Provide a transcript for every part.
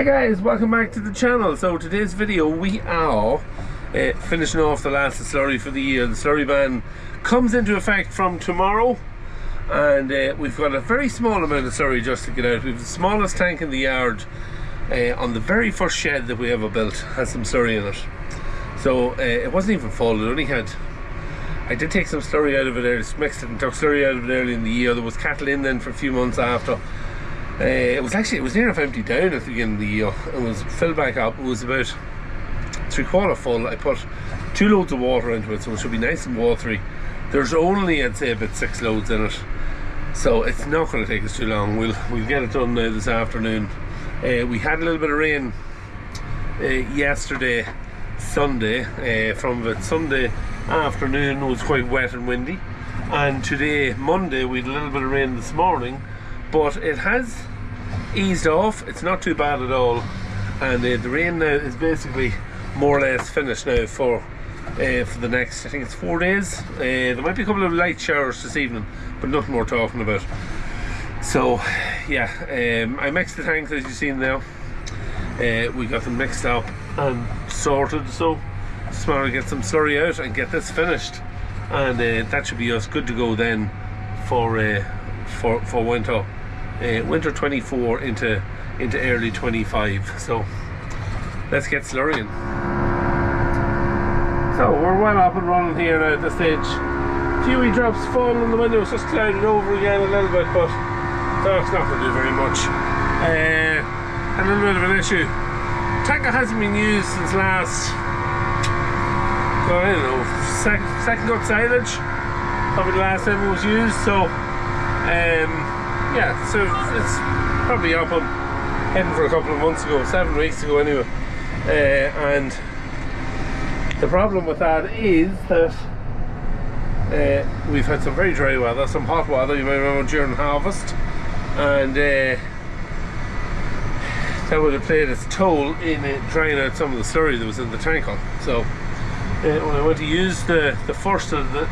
Hi guys, welcome back to the channel. So today's video we are finishing off the last of Slurry for the year. The Slurry ban comes into effect from tomorrow, and we've got a very small amount of Slurry just to get out. We've the smallest tank in the yard. On the very first shed that we ever built has some Slurry in it. So it wasn't even full, it only had, I did take some Slurry out of it, I mixed it and took Slurry out of it early in the year. There was cattle in then for a few months after. It was near enough empty down at the beginning of the year. It was filled back up. It was about 3/4 full. I put 2 loads of water into it, so it should be nice and watery. There's only, I'd say, about 6 loads in it, so it's not going to take us too long. We'll get it done now this afternoon. We had a little bit of rain yesterday, Sunday. From about Sunday afternoon, it was quite wet and windy, and today, Monday, we had a little bit of rain this morning, but it has eased off. It's not too bad at all, and the rain now is basically more or less finished now for the next, I think it's 4 days. There might be a couple of light showers this evening, but nothing we're talking about. So yeah, I mixed the tanks as you've seen now. We got them mixed up and sorted, so it's tomorrow to get some Slurry out and get this finished, and that should be us good to go then for winter. Winter 24 into early 25. So let's get slurrying. So we're well up and running here now at this stage. A few wee drops falling on the window, it's just clouded over again a little bit, but that's not going to do very much. A little bit of an issue. Tanker hasn't been used since last, well, I don't know, second gut silage, probably the last time it was used. So yeah, so it's probably up on heading for a couple of months ago, 7 weeks ago anyway. And the problem with that is that we've had some very dry weather, some hot weather, you may remember, during harvest, and that would have played its toll in drying out some of the Slurry that was in the tanker. So when I went to use the first of the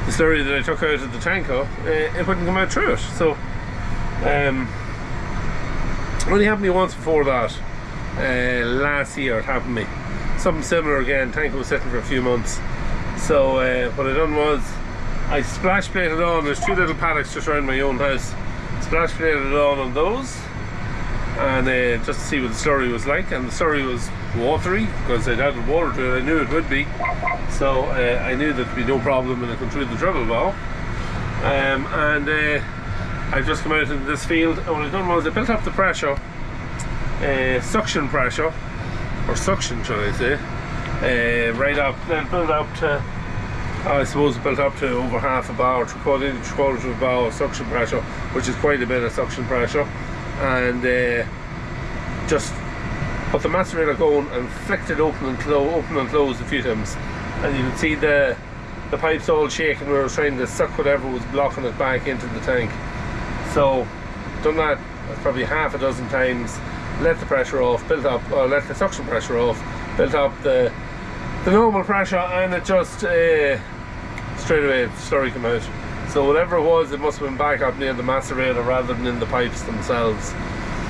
Slurry that I took out of the tanker, it wouldn't come out through it. So only happened to me once before that. Last year it happened to me. Something similar again. Tanker was sitting for a few months. So what I done was I splash plated on. There's 2 little paddocks just around my own house. Splash plated on those, and just to see what the Slurry was like. And the Slurry was watery because I'd added water to it. I knew it would be, so I knew there'd be no problem when it went through the dribble valve. I've just come out into this field, and what I've done was I built up the pressure, suction pressure, or suction should I say, right up, then built up to, I suppose built up to over half a bar, 3/4 of a bar of suction pressure, which is quite a bit of suction pressure, and just put the macerator going and flicked it open and closed a few times, and you can see the pipes all shaking where I was trying to suck whatever was blocking it back into the tank. So done that probably half a dozen times, let the pressure off, built up, or let the suction pressure off, built up the normal pressure, and it just straight away the Slurry came out. So whatever it was, it must have been back up near the macerator rather than in the pipes themselves.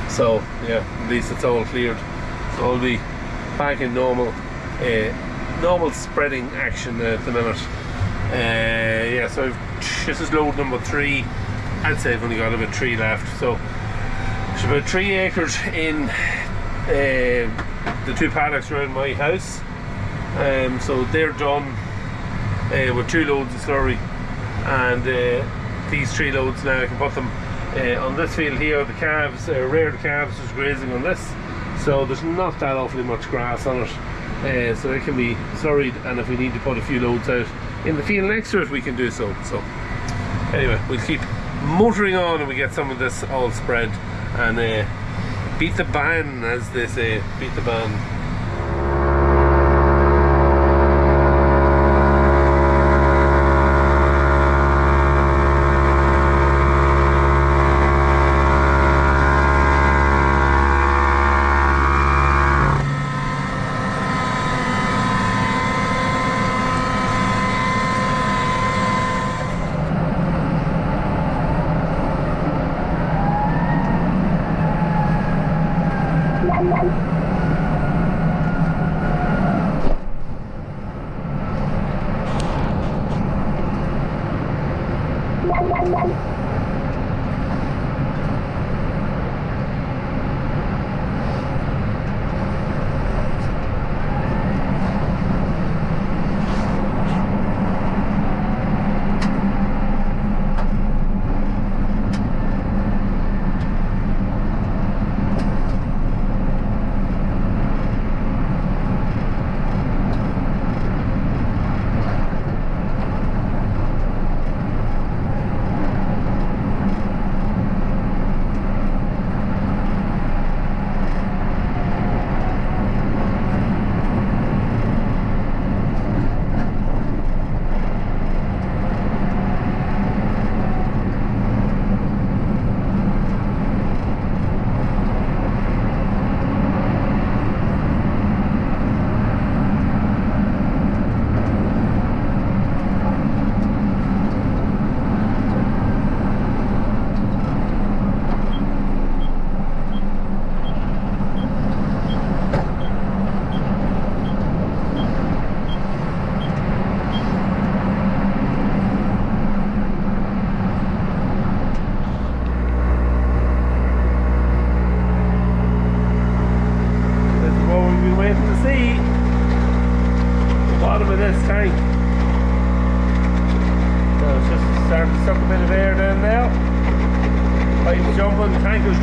So yeah, at least it's all cleared. So I'll be back in normal spreading action at the minute. Yeah, so this is load number 3. I'd say I've only got about 3 left. So it's about 3 acres in the 2 paddocks around my house. So they're done with 2 loads of Slurry, and these 3 loads now I can put them on this field here. The calves, rear of the calves is grazing on this, so there's not that awfully much grass on it, so it can be slurried, and if we need to put a few loads out in the field next to it, we can do so. So anyway, we'll keep motoring on and we get some of this all spread, and beat the ban, as they say, beat the ban.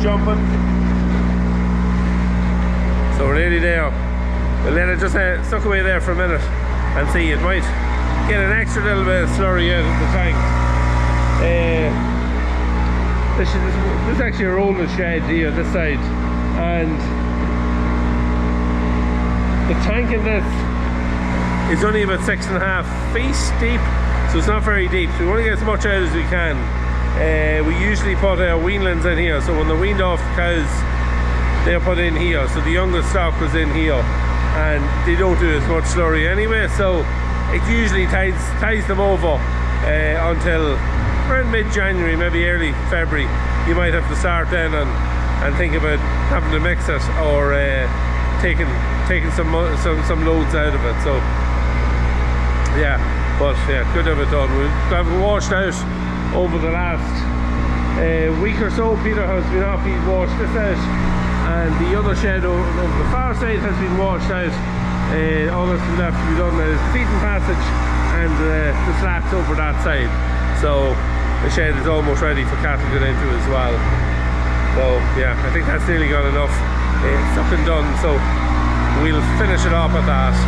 Jumping. So we're nearly there. We'll let it just suck away there for a minute and see. It might get an extra little bit of slurry out of the tank. This is actually a rolling shed here, this side, and the tank in this is only about 6.5 feet deep, so it's not very deep. So we want to get as much out as we can. We usually put our weanlings in here, so when they're weaned off the cows, they're put in here. So the youngest stock was in here, and they don't do as much slurry anyway, so it usually ties them over until around mid-January, maybe early February. You might have to start then and think about having to mix it, or taking some loads out of it. So yeah, but yeah, good to have it done. We've got it washed out over the last week or so. Peter has been off, he's washed this out, and the other shed over the far side has been washed out. All that's left to be done now is the feeding passage and the slats over that side. So the shed is almost ready for cattle to get into as well. So yeah, I think that's nearly got enough stuff and done, so we'll finish it off at that.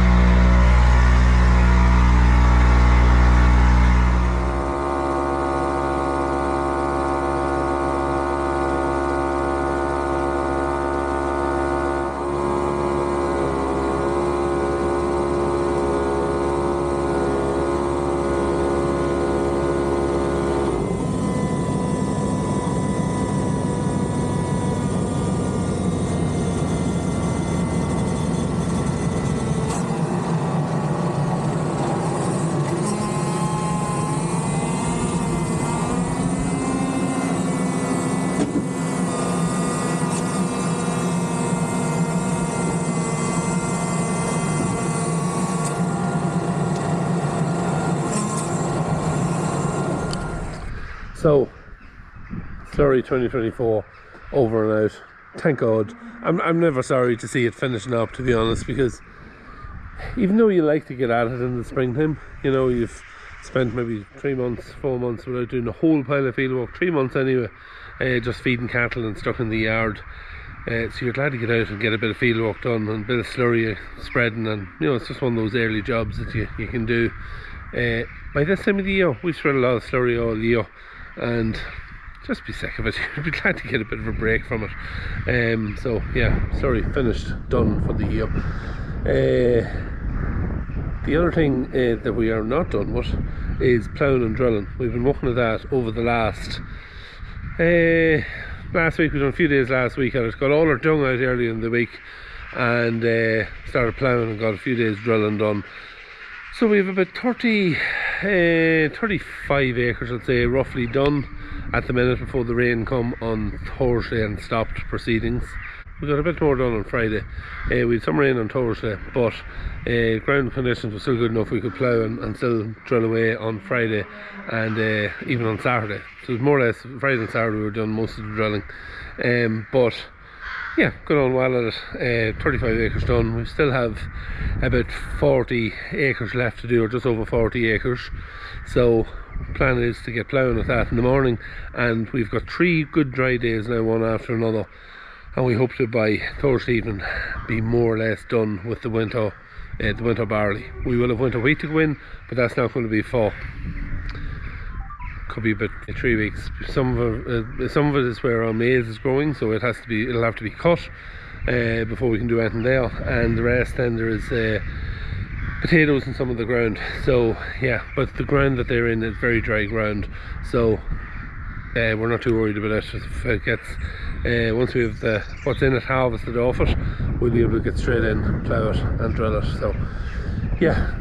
So, Slurry 2024 over and out. Thank God. I'm never sorry to see it finishing up, to be honest, because even though you like to get at it in the springtime, you know, you've spent maybe 3 months, 4 months without doing a whole pile of field work, 3 months anyway, just feeding cattle and stuff in the yard. So you're glad to get out and get a bit of field work done and a bit of slurry spreading, and you know, it's just one of those early jobs that you can do. By this time of the year, we've spread a lot of slurry all year, and just be sick of it. You'd be glad to get a bit of a break from it. So yeah, slurry finished, done for the year. The other thing that we are not done with is ploughing and drilling. We've been working at that over the last week. We've done a few days last week, and it's got all our dung out early in the week, and started ploughing and got a few days drilling done. So we have about 35 acres, I'd say, roughly done at the minute before the rain come on Thursday and stopped proceedings. we got a bit more done on Friday. We had some rain on Thursday, but ground conditions were still good enough we could plough and still drill away on Friday and even on Saturday. So it was more or less Friday and Saturday we were done most of the drilling. But yeah, got on well at it. 35 acres done. We still have about 40 acres left to do, or just over 40 acres. So plan is to get ploughing with that in the morning, and we've got 3 good dry days now, one after another, and we hope to by Thursday evening be more or less done with the winter barley. We will have winter wheat to go in, but that's not going to be for could be about 3 weeks. Some of it is where our maize is growing, so it'll have to be cut before we can do anything there, and the rest then there is potatoes in some of the ground. So yeah, but the ground that they're in is very dry ground, so we're not too worried about it. If it gets once we have what's in it harvested off it, we'll be able to get straight in, plough it and drill it. So yeah,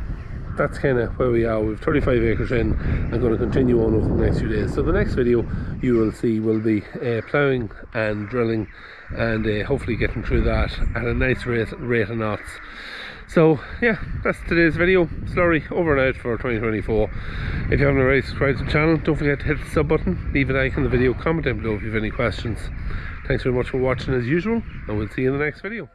that's kind of where we are. We've 35 acres in. I'm going to continue on over the next few days. So the next video you will see will be ploughing and drilling, and hopefully getting through that at a nice rate of knots. So yeah, that's today's video. Slurry over and out for 2024. If you haven't already subscribed to the channel, don't forget to hit the sub button, leave a like on the video, comment down below if you have any questions. Thanks very much for watching as usual, and we'll see you in the next video.